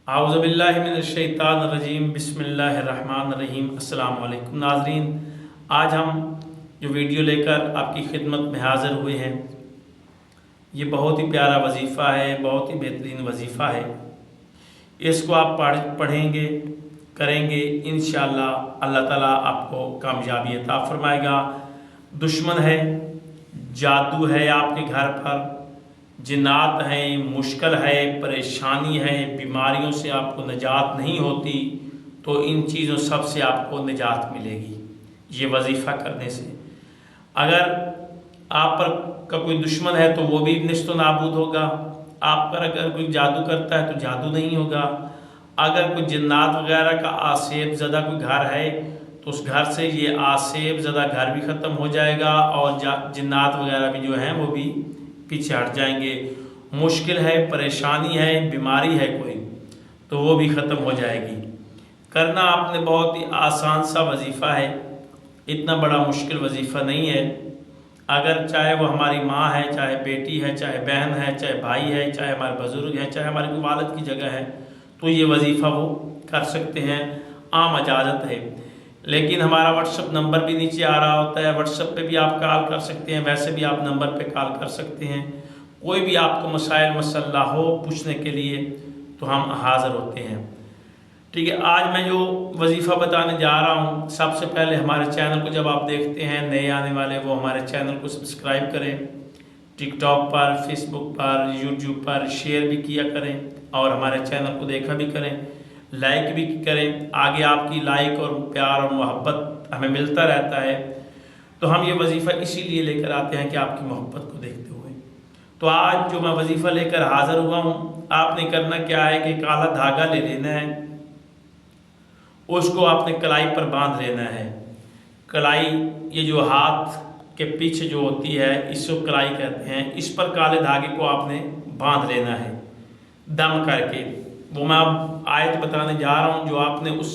आऊज़ु बिल्लाहि मिनश्शैतानिर्रजीम बिस्मिल्लाहिर्रहमानिर्रहीम। अस्सलाम वालेकुम नाज़रीन, आज हम जो वीडियो लेकर आपकी खिदमत में हाज़िर हुए हैं, ये बहुत ही प्यारा वजीफ़ा है, बहुत ही बेहतरीन वजीफ़ा है। इसको आप पढ़ेंगे, करेंगे, इंशाअल्लाह अल्लाह ताला आपको कामयाबी अता फरमाएगा। दुश्मन है, जादू है आपके घर पर, जिन्नात हैं, मुश्किल है, परेशानी है, बीमारियों से आपको निजात नहीं होती, तो इन चीज़ों सब से आपको निजात मिलेगी ये वजीफ़ा करने से। अगर आप पर का कोई दुश्मन है तो वो भी निस्त नाबूद होगा। आप पर अगर कोई जादू करता है तो जादू नहीं होगा। अगर कोई जिन्नात वगैरह का आसेब ज़दा कोई घर है तो उस घर से ये आसेब ज़दा घर भी ख़त्म हो जाएगा और जिन्नात वगैरह भी जो हैं वो भी पीछे हट जाएंगे। मुश्किल है, परेशानी है, बीमारी है कोई, तो वो भी ख़त्म हो जाएगी। करना आपने बहुत ही आसान सा वजीफ़ा है, इतना बड़ा मुश्किल वजीफ़ा नहीं है। अगर चाहे वो हमारी माँ है, चाहे बेटी है, चाहे बहन है, चाहे भाई है, चाहे हमारे बुज़ुर्ग हैं, चाहे हमारे कोई वालिद की जगह है, तो ये वजीफ़ा वो कर सकते हैं, आम इजाज़त है। लेकिन हमारा व्हाट्सअप नंबर भी नीचे आ रहा होता है, व्हाट्सअप पे भी आप कॉल कर सकते हैं, वैसे भी आप नंबर पे कॉल कर सकते हैं। कोई भी आपको मसाइल मसला हो पूछने के लिए तो हम हाज़िर होते हैं। ठीक है, आज मैं जो वजीफ़ा बताने जा रहा हूँ, सबसे पहले हमारे चैनल को जब आप देखते हैं नए आने वाले, वो हमारे चैनल को सब्सक्राइब करें। टिकटॉक पर, फेसबुक पर, यूट्यूब पर शेयर भी किया करें और हमारे चैनल को देखा भी करें, लाइक भी करें। आगे आपकी लाइक और प्यार और मोहब्बत हमें मिलता रहता है, तो हम ये वजीफ़ा इसीलिए लेकर आते हैं कि आपकी मोहब्बत को देखते हुए। तो आज जो मैं वजीफ़ा लेकर हाज़िर हुआ हूँ, आपने करना क्या है कि काला धागा ले लेना है, उसको आपने कलाई पर बांध लेना है। कलाई, ये जो हाथ के पीछे जो होती है, इसको कलाई कहते हैं। इस पर काले धागे को आपने बांध लेना है दम करके। वो मैं अब आयत बताने जा रहा हूँ जो आपने उस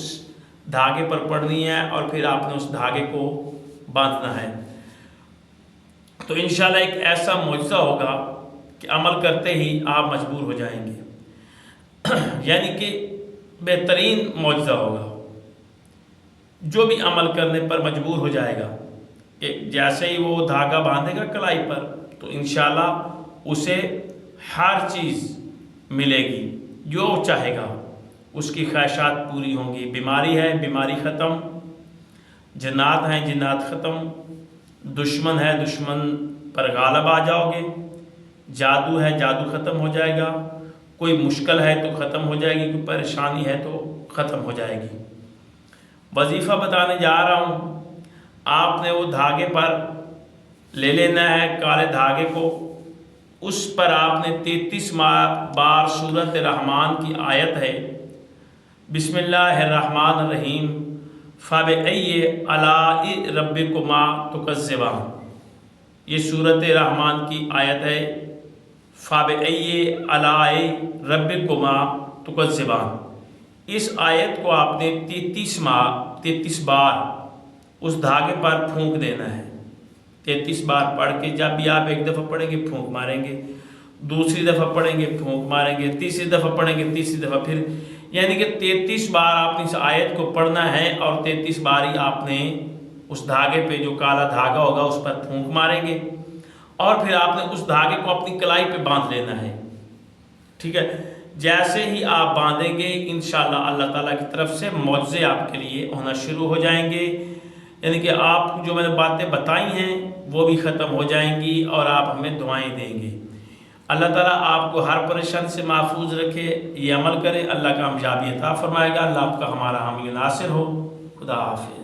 धागे पर पढ़नी है और फिर आपने उस धागे को बांधना है। तो इंशाल्लाह एक ऐसा मौजज़ा होगा कि अमल करते ही आप मजबूर हो जाएंगे यानी कि बेहतरीन मौजज़ा होगा, जो भी अमल करने पर मजबूर हो जाएगा। कि जैसे ही वो धागा बांधेगा कलाई पर, तो इंशाल्लाह उसे हर चीज़ मिलेगी जो चाहेगा, उसकी ख्वाहिशात पूरी होंगी। बीमारी है, बीमारी ख़त्म, जिन्नात हैं, जिन्नात ख़त्म, दुश्मन है, दुश्मन पर गालिब आ जाओगे, जादू है, जादू ख़त्म हो जाएगा, कोई मुश्किल है तो ख़त्म हो जाएगी, कोई परेशानी है तो ख़त्म हो जाएगी। वजीफ़ा बताने जा रहा हूँ, आपने वो धागे पर ले लेना है काले धागे को, उस पर आपने 33 बार सूरत रहमान की आयत है, बिस्मिल्लाहिर्रहमानिर्रहीम, फ़बिअय्यि आलाइ रब्बिकुमा तुकज़्ज़िबान। ये सूरत रहमान की आयत है, फ़बिअय्यि आलाइ रब्बिकुमा तुकज़्ज़िबान। इस आयत को आपने 33 बार उस धागे पर फूंक देना है। 33 बार पढ़ के, जब भी आप एक दफ़ा पढ़ेंगे फूंक मारेंगे, दूसरी दफ़ा पढ़ेंगे फूंक मारेंगे, तीसरी दफ़ा पढ़ेंगे, तीसरी दफ़ा फिर, यानी कि 33 बार आपने इस आयत को पढ़ना है और 33 बार ही आपने उस धागे पे जो काला धागा होगा उस पर फूंक मारेंगे और फिर आपने उस धागे को अपनी कलाई पे बांध लेना है। ठीक है, जैसे ही आप बांधेंगे इंशाअल्लाह अल्लाह ताला की तरफ से मौजज़े आपके लिए होना शुरू हो जाएंगे। यानी कि आप जो मैंने बातें बताई हैं वो भी ख़त्म हो जाएंगी और आप हमें दुआएं देंगे। अल्लाह ताला आपको हर परेशानी से महफूज रखे, ये अमल करें, अल्लाह कामयाबी अता फरमाएगा। अल्लाह आपका हमारा हामी नासिर हो। खुदा हाफिज़।